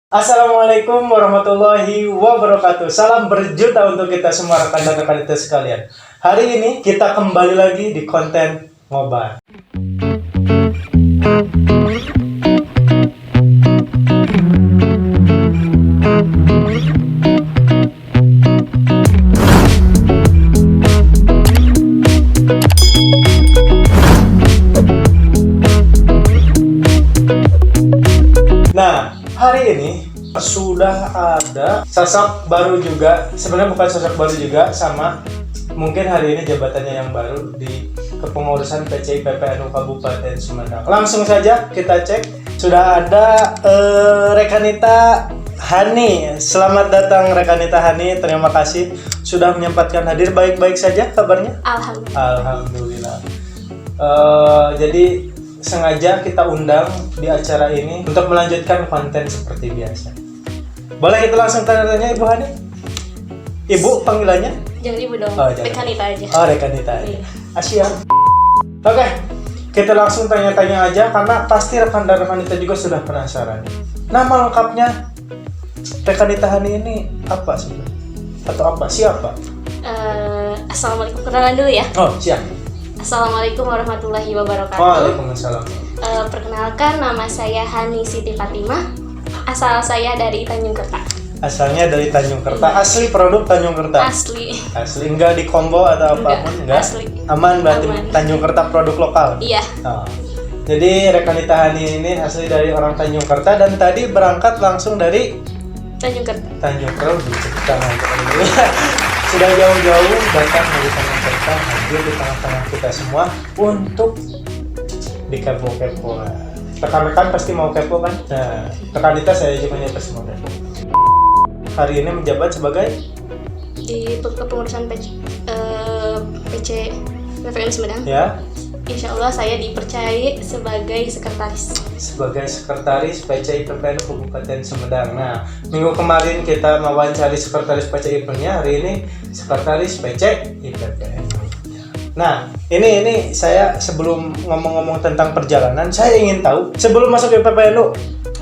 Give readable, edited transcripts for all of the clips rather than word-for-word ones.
Assalamualaikum warahmatullahi wabarakatuh. Salam berjuta untuk kita semua rekan dan rekan kita sekalian. Hari ini kita kembali lagi di konten ngobar. Nah, hari ini sudah ada sosok baru juga. Sebenarnya bukan sosok baru juga, sama mungkin hari ini jabatannya yang baru di kepengurusan PCI PPNU Kabupaten Sumedang. Langsung saja kita cek. Sudah ada Rekanita Hani. Selamat datang Rekanita Hani. Terima kasih sudah menyempatkan hadir. Baik-baik saja kabarnya? Alhamdulillah. Jadi sengaja kita undang di acara ini untuk melanjutkan konten seperti biasa. Boleh kita langsung tanya-tanya Ibu Hani? Ibu panggilannya? Jangan ibu dong, Rekanita aja. Oh, Rekanita aja. Iya. Asyik. Oke, kita langsung tanya-tanya aja karena pasti rekan dan Rekanita juga sudah penasaran. Nama lengkapnya Rekanita Hani ini apa sih? Atau apa? Siapa? Assalamualaikum, kenalan dulu ya. Oh, siap. Assalamualaikum warahmatullahi wabarakatuh. Waalaikumsalam. Perkenalkan, nama saya Hani Siti Fatimah. Asal saya dari Tanjung Kerta. Asalnya dari Tanjung Kerta. Asli produk Tanjung Kerta. Asli. Enggak di combo atau apapun, enggak. Asli. Aman berarti. Aman. Tanjung Kerta produk lokal. Iya. Oh. Jadi Rekanita Hani ini asli dari orang Tanjung Kerta dan tadi berangkat langsung dari Tanjung Kerta. Tanjung Kerta. Sudah jauh-jauh datang dari Tanjung Kerta hadir di tengah-tengah kita semua untuk dikepo-kepo. Rekan-rekan pasti mau kepo kan? Nah, Rekanita saya juga pasti mau kepo. Hari ini menjabat sebagai Di kepengurusan PC PPNU Sumedang. ya, Insya Allah saya dipercayai sebagai sekretaris. sebagai sekretaris PCI PPNU Kabupaten Sumedang. Nah, minggu kemarin kita mewawancari sekretaris PCI PPNU-nya, hari ini sekretaris PCI PPNU. Nah, ini saya sebelum ngomong-ngomong tentang perjalanan, saya ingin tahu sebelum masuk ke PPNU,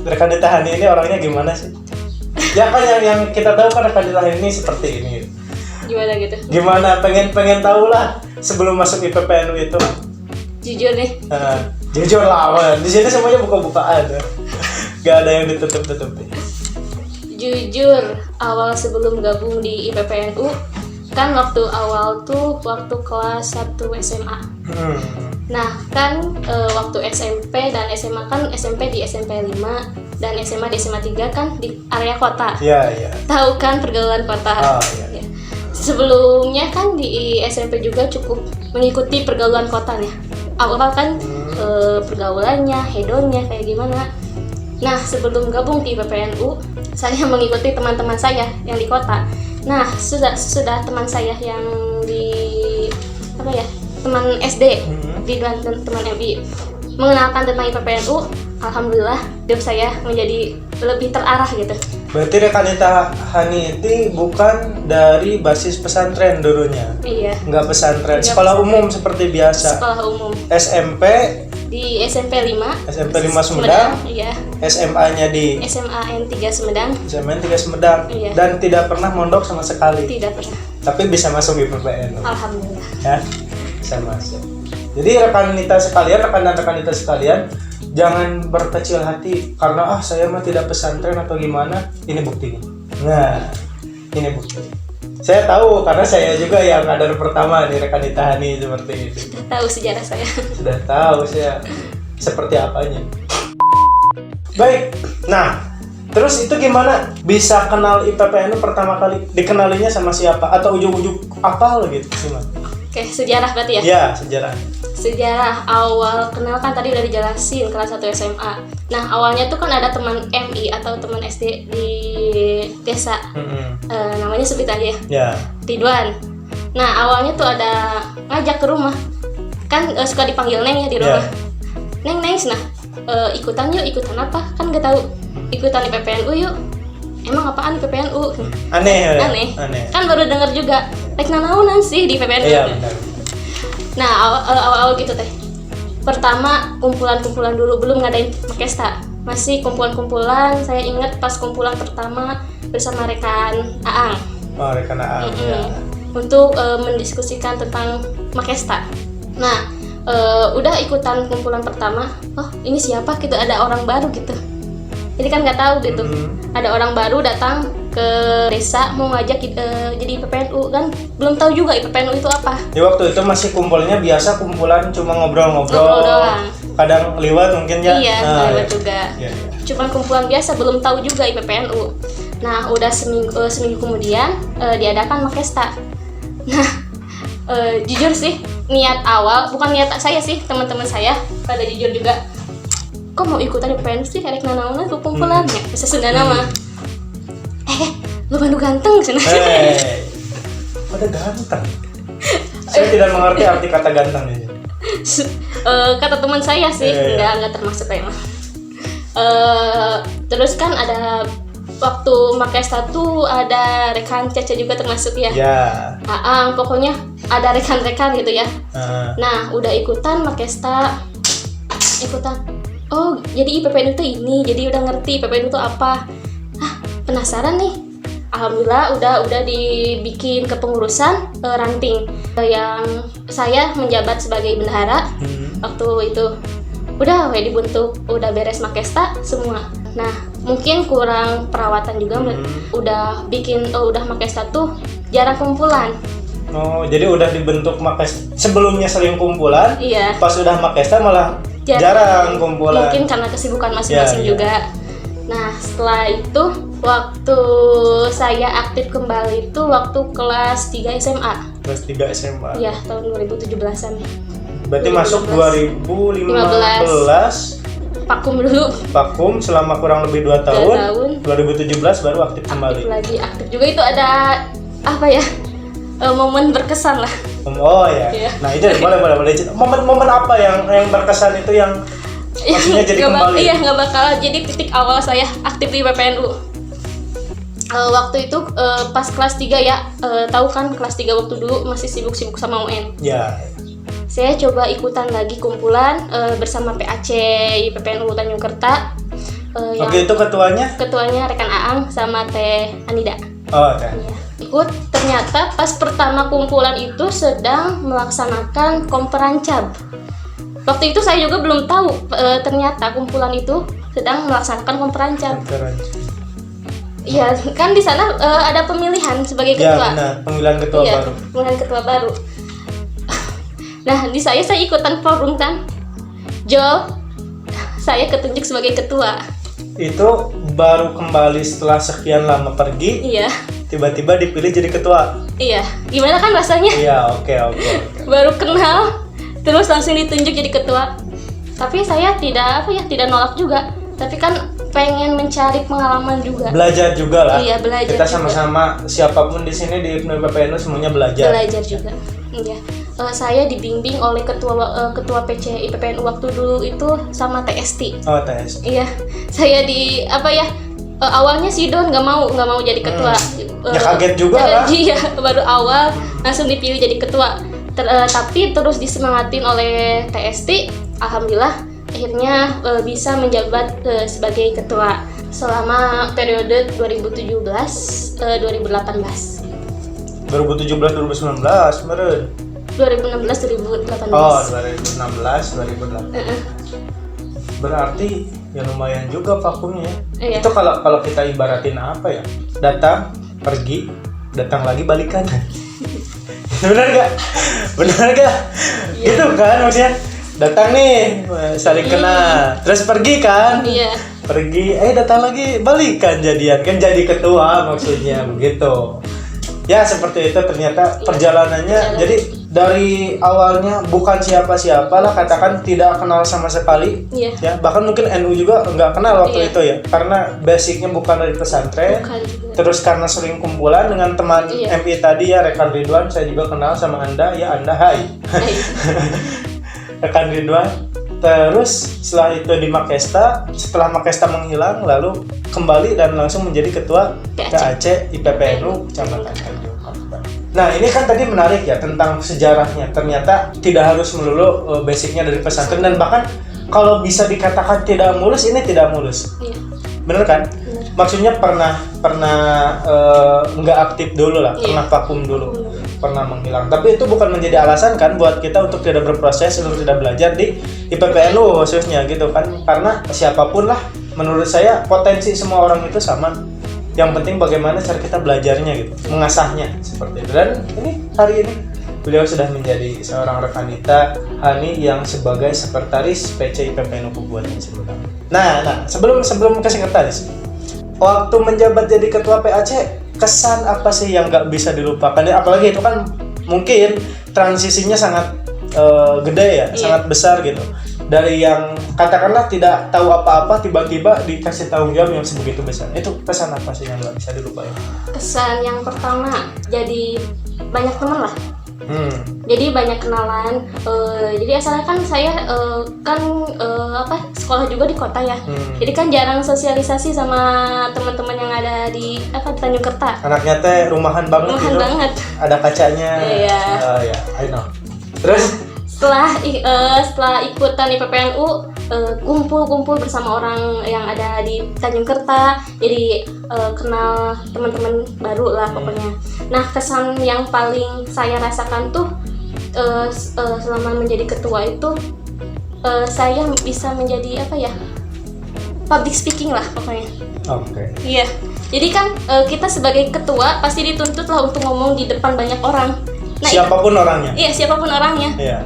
Rekanita Hani ini orangnya gimana sih? Ya kan yang kita tahu kan Rekanita Hani ini seperti ini. Gimana gitu? Gimana? Pengen tahu lah sebelum masuk di PPNU itu. Jujur nih, Jujur lah, di sini semuanya buka-bukaan, gak ada yang ditutup-tutupin. jujur awal sebelum gabung di IPPNU kan waktu awal tuh waktu kelas 1 SMA. Nah kan waktu SMP dan SMA kan SMP di SMP 5 dan SMA di SMA 3 kan di area kota. Iya. Tahu kan pergaulan kota. Oh, iya. Ya. Sebelumnya kan di SMP juga cukup mengikuti pergaulan kota nih. Awal kan pergaulannya, hedonnya kayak gimana. Nah sebelum gabung di PPNU, saya mengikuti teman-teman saya yang di kota. Nah sudah teman saya yang di teman SD di teman MI mengenalkan tentang PPNU. Alhamdulillah hidup saya menjadi lebih terarah gitu. Berarti Rekanita Hani itu bukan dari basis pesantren dulunya? Iya. Enggak pesantren, Enggak sekolah pesantren. umum seperti biasa? Sekolah umum. SMP? Di SMP 5. SMP 5 Sumedang? Iya. SMA-nya di? SMA N3 Sumedang. SMA 3 Sumedang? Iya. Dan tidak pernah mondok sama sekali? Tidak pernah. Tapi bisa masuk di PPNU? Alhamdulillah. Ya, bisa masuk. Jadi rekan dan rekanita sekalian, jangan berkecil hati karena saya mah tidak pesantren atau gimana. Ini buktinya. Nah, ini bukti. Saya tahu karena saya juga yang kader pertama di Rekanita Hani seperti itu. Sudah tahu sejarah saya. Sudah tahu saya seperti apanya. Baik. Nah, terus itu gimana bisa kenal IPPNU pertama kali? Dikenalinya sama siapa? Atau ujung-ujung apal gitu sih, Mas? Oke, sejarah berarti ya? Ya, sejarah. Sejarah awal kenal kan tadi udah dijelasin kelas 1 SMA. Nah, awalnya tuh kan ada teman MI atau teman SD di desa. Namanya sebut aja ya. Ya. Ridwan. Nah, awalnya tuh ada ngajak ke rumah. Kan suka dipanggil Neng ya di rumah. Neng, nah, ikutan yuk, ikutan apa? Kan gak tahu. Ikutan di PPNU yuk. Emang apaan di PPNU? Aneh. Kan baru dengar juga. Rek nanaunan sih di PPNU. Iya, benar. Nah, awal-awal gitu teh. pertama kumpulan-kumpulan dulu, belum ngadain Makesta. Masih kumpulan-kumpulan. Saya ingat pas kumpulan pertama bersama rekan Aang. Oh, rekan Aang. Ya. Untuk mendiskusikan tentang Makesta. Nah, udah ikutan kumpulan pertama. Oh, ini siapa? Gitu, ada orang baru gitu. Jadi kan nggak tahu gitu. Ada orang baru datang ke desa mau ngajak jadi IPPNU, kan belum tahu juga IPPNU itu apa. Di waktu itu masih kumpulnya biasa kumpulan cuma ngobrol-ngobrol. Ngobrol doang. Kadang liwat mungkin ya. Iya, lewat juga. Iya. Cuman kumpulan biasa, belum tahu juga IPPNU. Nah, udah seminggu kemudian diadakan Makesta. Nah, jujur sih, niat awal, bukan niat saya sih, teman-teman saya pada jujur juga. Kok mau ikutan IPPNU sih, karek nanauna ke kumpulannya, bisa Sunda nama. Lu bantu ganteng sana. Pada ganteng. Saya tidak mengerti arti kata ganteng ini. Kata teman saya sih, enggak termasuk emang. Terus kan ada waktu Makesta tuh ada rekan Cece juga termasuk ya. Ya. Pokoknya ada rekan-rekan gitu ya. Nah, udah ikutan Makesta, oh jadi IPPNU itu ini, jadi udah ngerti IPPNU itu apa. Penasaran nih. Alhamdulillah udah dibikin kepengurusan ranting yang saya menjabat sebagai bendahara. Waktu itu udah dibentuk, udah beres Makesta semua. Nah, mungkin kurang perawatan juga. Udah Makesta tuh jarang kumpulan. Oh, jadi udah dibentuk Makesta. Sebelumnya sering kumpulan. Iya. Pas udah Makesta malah jarang kumpulan. Mungkin karena kesibukan masing-masing juga. Nah, setelah itu waktu saya aktif kembali itu waktu kelas 3 SMA. Kelas 3 SMA. Iya, tahun 2017-an. Berarti masuk 2015. Vakum dulu. Vakum selama kurang lebih 2 tahun. 2017 baru aktif kembali. Aktif juga, itu ada apa ya? Momen berkesan lah. Oh ya. Iya. Nah, itu boleh. Momen apa yang berkesan itu yang maksudnya jadi kembali? Iya, nggak bakal jadi titik awal saya aktif di PPNU. Waktu itu pas kelas 3 ya, tahu kan kelas 3 waktu dulu masih sibuk-sibuk sama UN. Ya. Saya coba ikutan lagi kumpulan bersama PAC PPNU Tanjung Kerta. Oke, itu ketuanya? Ketuanya rekan Aang sama Teh Anida. Oh, oke. Ya. Ikut, ternyata pas pertama kumpulan itu sedang melaksanakan komperancab. Waktu itu saya juga belum tahu ternyata kumpulan itu sedang melaksanakan komperancab. Iya, kan di sana ada pemilihan sebagai ketua. Ya, benar, pemilihan ketua baru. Pemilihan ketua baru. Nah, di saya ikutan forum kan. Saya ketunjuk sebagai ketua. Itu baru kembali setelah sekian lama pergi. Iya. Tiba-tiba dipilih jadi ketua. Iya. Gimana kan rasanya? Iya, oke. Baru kenal, terus langsung ditunjuk jadi ketua. Tapi saya tidak nolak juga. Tapi kan pengen mencari pengalaman juga. Belajar juga lah. Iya, belajar. Kita sama-sama siapapun di sini di PPNU semuanya belajar. Belajar juga. Iya. Saya dibimbing oleh ketua PC IPPNU waktu dulu itu sama TST. Oh, TST. Iya. Saya awalnya si Don nggak mau jadi ketua. Ya kaget juga lah. Iya, baru awal langsung dipilih jadi ketua. Tapi terus disemangatin oleh TST. Alhamdulillah akhirnya bisa menjabat sebagai ketua selama periode 2017-2018. 2017-2019 meren. 2016-2018. Oh, 2016-2018. Berarti ya lumayan juga vakumnya. Iya. Itu kalau kita ibaratin apa ya? Datang, pergi, datang lagi, balikan. Benar gak? Iya. Gitu kan maksudnya. Datang nih, saling kenal. Terus pergi kan? Iya. Pergi, datang lagi, balikan jadian. Kan jadi ketua maksudnya begitu. Ya seperti itu ternyata perjalanannya. Jadi dari awalnya bukan siapa-siapa lah, katakan tidak kenal sama sekali. Iya. Ya bahkan mungkin NU juga nggak kenal waktu Iya. itu ya, karena basicnya bukan dari pesantren. Bukan juga. Terus karena sering kumpulan dengan teman Iya. MI tadi ya, rekan Ridwan, saya juga kenal sama Anda ya, Anda hai. Rekan Ridwan. Terus setelah itu di Makesta, setelah Makesta menghilang lalu kembali dan langsung menjadi ketua PAC IPPNU Kecamatan Tanjung Kerta. Nah ini kan tadi menarik ya tentang sejarahnya. Ternyata tidak harus melulu basicnya dari pesantren, dan bahkan kalau bisa dikatakan tidak mulus, ini tidak mulus. Iya. Bener kan? Bener. Maksudnya pernah nggak aktif dulu lah, Iya. pernah vakum dulu, pernah menghilang. Tapi itu bukan menjadi alasan kan buat kita untuk tidak berproses, untuk tidak belajar di IPPNU khususnya gitu kan. Karena siapapun lah, menurut saya potensi semua orang itu sama. Yang penting bagaimana cara kita belajarnya gitu, mengasahnya seperti itu. Dan ini hari ini beliau sudah menjadi seorang rekanita Hani yang sebagai sekretaris PC IPPNU Kabupaten Sumedang. Nah, sebelum ke sekretaris, waktu menjabat jadi ketua PAC, kesan apa sih yang nggak bisa dilupakan? Apalagi itu kan mungkin transisinya sangat gede ya, Iya. sangat besar gitu. Dari yang katakanlah tidak tahu apa-apa, tiba-tiba dikasih tanggung jawab yang sebegitu besar. Itu kesan apa sih yang nggak bisa dilupain? Kesan yang pertama, jadi banyak teman lah. Jadi banyak kenalan. Jadi asalnya kan saya sekolah juga di kota ya. Jadi kan jarang sosialisasi sama teman-teman yang ada di Tanjung Kerta. Anaknya teh rumahan banget Rumahan gitu. banget. Ada kacanya. Iya. Ya, I know. Terus Setelah ikutan IPPNU, kumpul bersama orang yang ada di Tanjung Kerta, jadi kenal teman-teman baru lah pokoknya. Nah, kesan yang paling saya rasakan tuh selama menjadi ketua itu, saya bisa menjadi public speaking lah pokoknya. Oke. Iya. Jadi kan kita sebagai ketua pasti dituntut lah untuk ngomong di depan banyak orang. Nah, Siapapun orangnya. Iya, siapapun orangnya. Iya.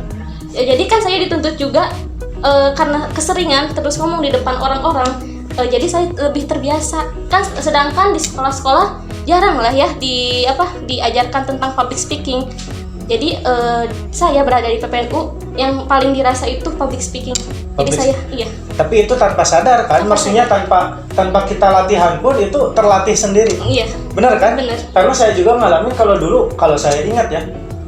Jadi kan saya dituntut juga karena keseringan terus ngomong di depan orang-orang. Jadi saya lebih terbiasa. Kan sedangkan di sekolah-sekolah jarang lah ya diajarkan tentang public speaking. Jadi saya berada di PPNU yang paling dirasa itu public speaking. Iya. Tapi itu tanpa sadar kan, maksudnya tanpa kita latihan pun itu terlatih sendiri. Iya. Benar kan? Benar. Karena saya juga ngalamin kalau saya ingat ya,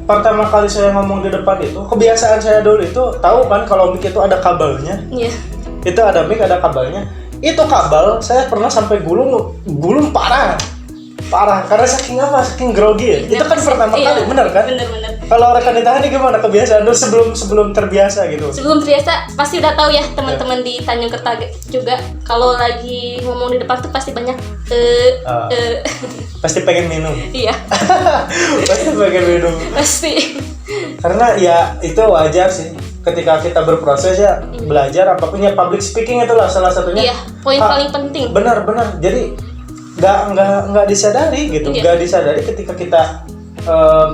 pertama kali saya ngomong di depan itu, kebiasaan saya dulu itu tahu kan kalau mic itu ada kabelnya. Iya. Itu ada mic, ada kabelnya. Itu kabel saya pernah sampai gulung parah karena saking grogi ya. Itu kan pertama kali, benar kan? Benar. Kalau rekan ditahan ini gimana kebiasaan dulu sebelum terbiasa gitu? Sebelum terbiasa pasti udah tahu ya teman-teman di Tanjung Kerta juga kalau lagi ngomong di depan tuh pasti banyak Pasti pengen minum. Iya. Pasti pengen minum. Pasti. Karena ya itu wajar sih. Ketika kita berproses ya belajar apapun ya, public speaking itulah salah satunya. Iya, poin paling penting. Benar. Jadi nggak disadari gitu. Iya. Nggak disadari ketika kita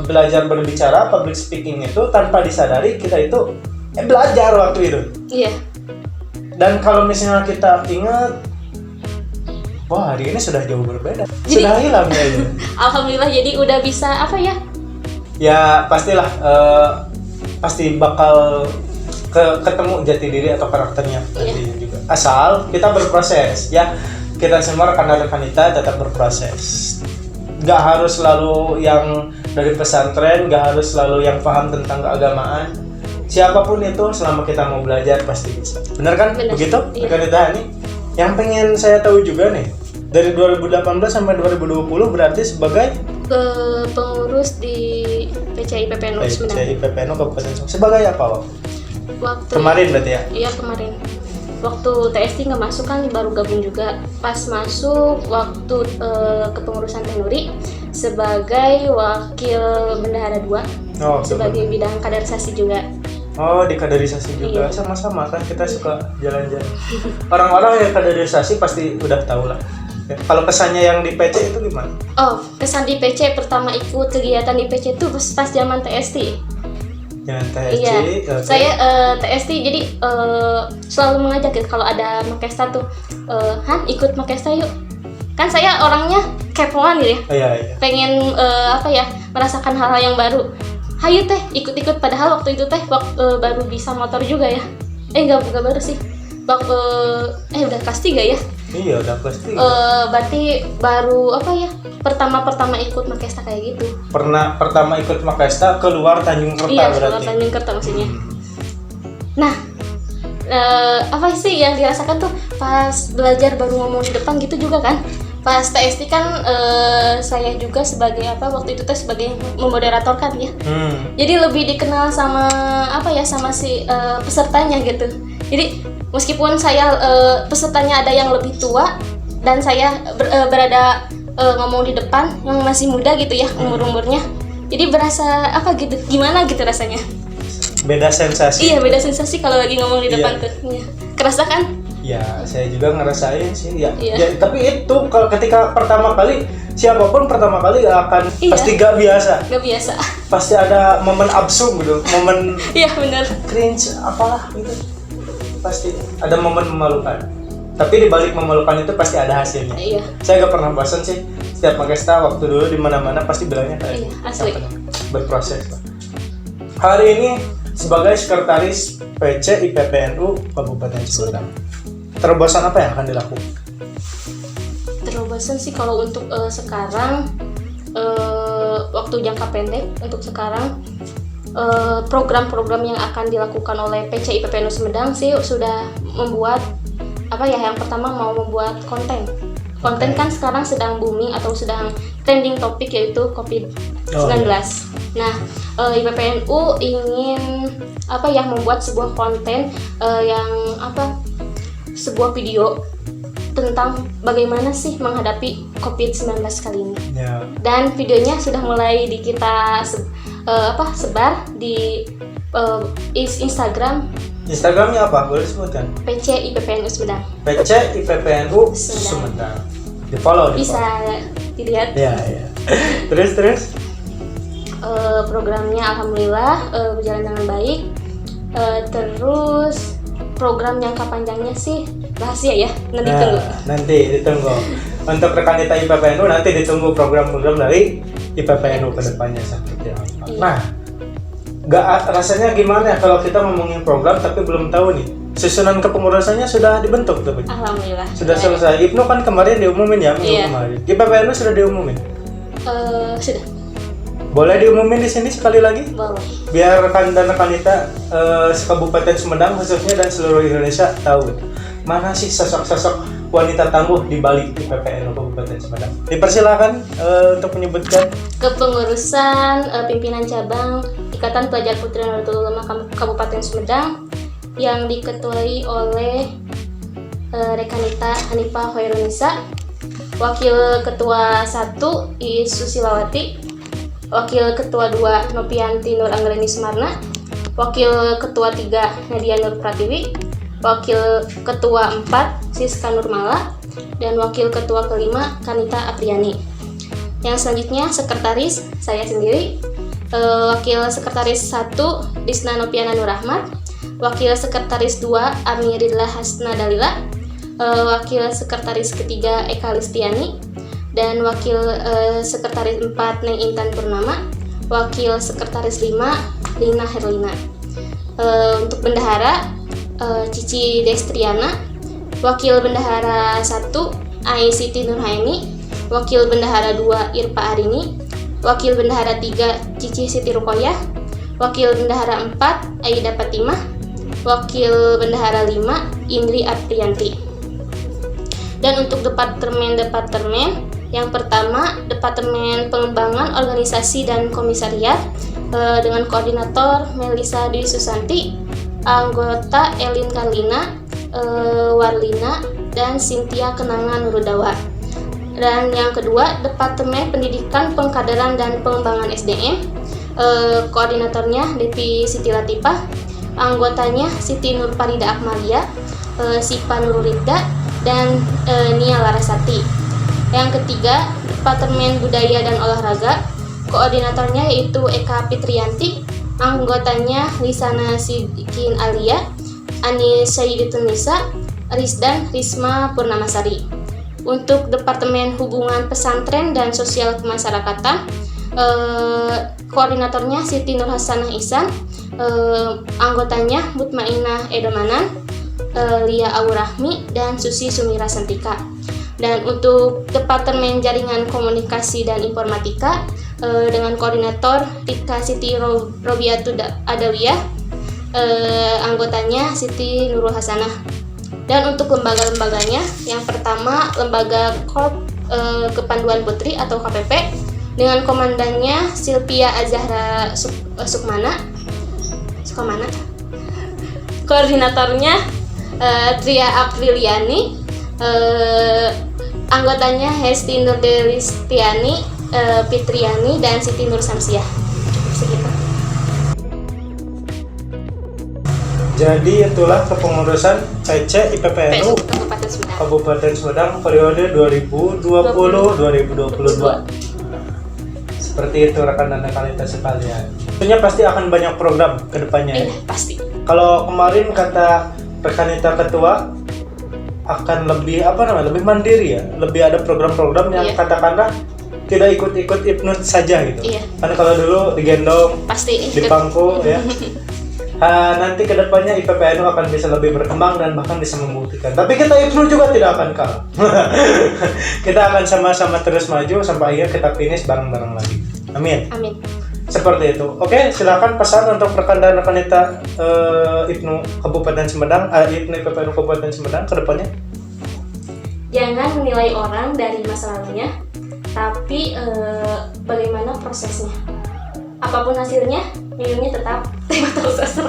belajar berbicara public speaking itu, tanpa disadari kita itu belajar waktu itu. Iya. Dan kalau misalnya kita ingat, wah hari ini sudah jauh berbeda. Jadi- Sudah hilang ya ini. Alhamdulillah jadi udah bisa Ya pastilah pasti bakal ketemu jati diri atau karakternya nanti juga. Asal kita berproses ya. Kita semua rekan-rekan kita tetap berproses. Gak harus selalu yang dari pesantren, gak harus selalu yang paham tentang keagamaan. Siapapun itu selama kita mau belajar pasti bisa. Benar kan? Benar. Begitu? Iya. Rekan kita nih. Yang pengen saya tahu juga nih, dari 2018 sampai 2020 berarti sebagai pengurus di PCI PPNU Sumedang. PCI-PPNU Kabupaten Sumedang. Sebagai apa, Waktu kemarin berarti ya? Iya, kemarin. Waktu TST nggak masuk kan baru gabung juga. Pas masuk waktu kepengurusan Tenuri sebagai wakil bendahara 2, Oh, sebagai bidang kaderisasi juga. Oh, di kaderisasi juga. Iya. Sama-sama kan kita suka jalan-jalan. Orang-orang yang kaderisasi pasti udah tahu lah. Ya, kalau kesannya yang di PC itu gimana? Oh, kesan di PC pertama ikut kegiatan di PC itu pas zaman TST. Jangan TSC. Iya, oke. saya TST jadi selalu mengajak ya kalau ada Makesta tuh, Han ikut Makesta yuk. Kan saya orangnya kepoan gitu ya, Iya. pengen merasakan hal-hal yang baru. Hayu teh ikut-ikut, padahal waktu itu teh baru bisa motor juga ya. Nggak baru sih. Waktu udah kelas 3 ya. Iya, udah kelas 3. Berarti baru pertama ikut Makesta kayak gitu. Pertama ikut Makesta keluar Tanjung Kerta Iya, berarti. keluar Tanjung Kerta maksudnya. Nah, apa sih yang dirasakan tuh pas belajar baru ngomong di depan gitu juga kan? Pas TST kan saya juga sebagai waktu itu sebagai memoderatorkan ya. Jadi lebih dikenal sama sama si pesertanya gitu. Jadi meskipun saya pesertanya ada yang lebih tua dan saya berada ngomong di depan yang masih muda gitu ya umurnya. Jadi berasa gitu, gimana gitu rasanya. Beda sensasi. Iya, beda sensasi kalau lagi ngomong di depan tuh. Iya. Kerasa kan? Ya, saya juga ngerasain sih. Ya, Iya. ya tapi itu kalau ketika pertama kali, siapapun pertama kali akan Iya. pasti gak biasa. Gak biasa. Pasti ada momen absum gitu, momen Iya benar. cringe apalah gitu. Pasti ada momen memalukan. Tapi di balik memalukan itu pasti ada hasilnya. Iya. Saya gak pernah bosan sih. Setiap Magesta waktu dulu di mana-mana pasti bilangnya kayak Iya, asli. berproses. Pak. Hari ini sebagai sekretaris PC IPPNU Kabupaten Sumedang. Terobosan apa yang akan dilakukan? Terobosan sih kalau untuk sekarang waktu jangka pendek untuk sekarang program-program yang akan dilakukan oleh PC IPPNU Sumedang sih sudah membuat yang pertama mau membuat konten. Konten kan sekarang sedang booming atau sedang trending topik yaitu COVID-19. Nah, IPPNU ingin membuat sebuah konten sebuah video tentang bagaimana sih menghadapi COVID-19 kali ini. Ya. Dan videonya sudah mulai kita sebar di Instagram Instagramnya apa? Boleh disebutkan? PC IPPNU Sumedang. PC IPPNU Sumedang. Di follow. Bisa dilihat. Ya. Terus. Programnya alhamdulillah berjalan dengan baik. Terus program jangka panjangnya sih rahasia ya, nanti ditunggu. Untuk rekan kita IPPNU nanti ditunggu program-program dari IPPNU ke depannya seperti apa. Iya. Nah, rasanya gimana kalau kita ngomongin program tapi belum tahu nih susunan kepengurusannya sudah dibentuk tuh? Alhamdulillah. Sudah selesai. IPNU kan kemarin diumumin ya, minggu Iya. kemarin. IPPNU sudah diumumin. Sudah. Boleh diumumin di sini sekali lagi? Boleh. Biar rekan dan rekan kita Kabupaten Sumedang khususnya dan seluruh Indonesia tahu mana sih sosok-sosok wanita tangguh di balik IPPNU Kabupaten Sumedang. Dipersilakan untuk menyebutkan. Kepengurusan pimpinan cabang Ikatan Pelajar Putri Nahdlatul Ulama Kabupaten Sumedang yang diketuai oleh Rekanita Hanifah Hoirunisa, Wakil Ketua 1 Iis Susilawati, Wakil Ketua 2 Nopianti Nur Anggreni Sumarna, Wakil Ketua 3 Nadia Nur Pratiwi, Wakil Ketua 4 Siska Nurmala, dan Wakil Ketua kelima Kanita Apriani. Yang selanjutnya Sekretaris saya sendiri, Wakil Sekretaris 1 Disna Nopiana Nurahmat, Wakil Sekretaris 2 Amirillah Hasna Dalila, Wakil Sekretaris ketiga Eka Listiani, dan Wakil Sekretaris 4 Neng Intan Purnama, Wakil Sekretaris 5 Lina Herlina. Untuk Bendahara Cici Destriana, Wakil Bendahara 1 Ai Siti Nurhaini, Wakil Bendahara 2 Irpa Arini, Wakil Bendahara 3 Cici Siti Rukoyah, Wakil Bendahara 4 Aida Fatimah, Wakil Bendahara 5 Indri Aprianti. Dan untuk departemen, yang pertama Departemen Pengembangan Organisasi dan Komisariat dengan koordinator Melisa Dwi Susanti, anggota Elin Karlina, Warlina, dan Cynthia Kenangan Nurudawa. Dan yang kedua Departemen Pendidikan, Pengkaderan dan Pengembangan SDM, koordinatornya Devi Siti Latifah, anggotanya Siti Nur Farida Akmalia, Sipa Nurulida, dan Nia Larasati. Yang ketiga Departemen Budaya dan Olahraga, koordinatornya yaitu Eka Fitrianti, anggotanya Lisana Sidikin Alia, Ani Sayyiditun Nisa, Rizdan Risma Purnamasari. Untuk Departemen Hubungan Pesantren dan Sosial Kemasyarakatan, koordinatornya Siti Nur Hasanah Ihsan, anggotanya Mutmainah Edomanan, Lia Aurahmi, dan Susi Sumira Santika. Dan untuk Departemen Jaringan Komunikasi dan Informatika dengan koordinator Rika Siti Robiatu Adawiyah, anggotanya Siti Nurul Hasanah. Dan untuk lembaga-lembaganya, yang pertama Lembaga Kepanduan Putri atau KPP dengan komandannya Silvia Azahra Sukamana. Koordinatornya Tria Apriliani, anggotanya Hesti Nurdelistiani, Fitriani, dan Siti Nur Samsiah. Segitu. Jadi itulah kepengurusan CC IPPNU Kabupaten Sumedang periode 2020-2022. Seperti itu rekan dan rekanita sekalian. Tentunya pasti akan banyak program ke depannya. Iya, pasti. Kalau kemarin kata rekanita ketua akan lebih lebih mandiri ya, lebih ada program-program yang katakanlah tidak ikut-ikut hipnot saja gitu. Iya. Kan kalau dulu digendong, Pasti di pangku ya. Nanti kedepannya IPPNU akan bisa lebih berkembang dan bahkan bisa membuktikan. Tapi kita IPNU juga tidak akan kalah. Kita akan sama-sama terus maju sampai akhirnya kita finish bareng-bareng lagi. Amin. Amin. Seperti itu. Oke, silakan pesan untuk rekan dan rekanita IPNU Kabupaten Sumedang, IPNU IPPNU Kabupaten Sumedang ke depannya. Jangan menilai orang dari masa lalunya, tapi bagaimana prosesnya. Apapun hasilnya, minumnya tetap teh botol sasro.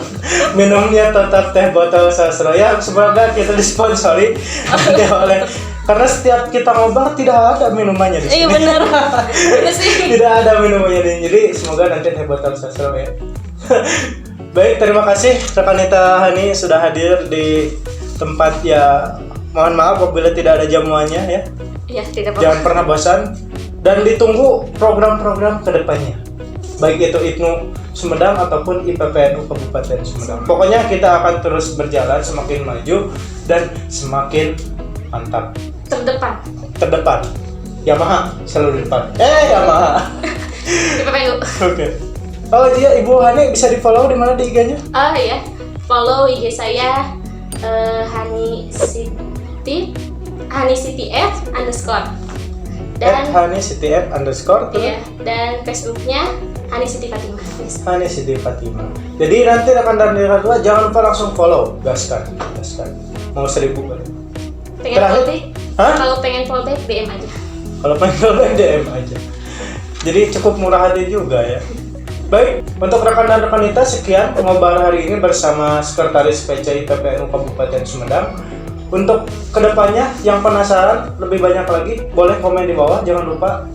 Minumnya tetap teh botol sasro. Ya, semoga kita disponsori oleh, karena setiap kita ngobrol tidak ada minumannya di sini. Iya benar. Benar sih. Tidak ada minumannya di. Jadi semoga nanti teh botol sasro ya. Baik, terima kasih rekanita Hani sudah hadir di tempat ya. Mohon maaf apabila tidak ada jamuannya ya. Iya, tidak apa-apa. Jangan pernah bosan dan ditunggu program-program kedepannya. Baik itu IPNU Sumedang ataupun IPPNU Kabupaten Sumedang. Pokoknya kita akan terus berjalan semakin maju dan semakin mantap. Terdepan. Yamaha selalu di depan. Yamaha. IPPNU. Oke. Oh iya, Ibu Hani bisa di-follow di mana di IG-nya? Oh iya. Follow IG saya HaniCTF_. Dan HaniCTF_. Iya, dan Facebooknya Hani Siti Fatimah. Yes. Hani Siti Fatimah. Jadi nanti rekan dan rekan jangan lupa langsung follow, gaskan. Mau 1.000 kali. Pengen Terakhir? follow back? Hah? Kalau pengen follow back DM aja. Kalau pengen follow DM aja. Jadi cukup murah hati juga ya. Baik, untuk rekan dan rekanita sekian pengobar hari ini bersama Sekretaris PC IPPNU Kabupaten Sumedang. Untuk kedepannya yang penasaran lebih banyak lagi boleh komen di bawah, jangan lupa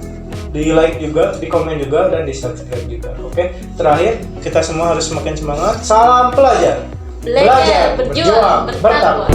di like juga, di komen juga, dan di subscribe juga. Oke, terakhir kita semua harus semakin semangat. Salam pelajar, Belajar, berjuang, bertakwa.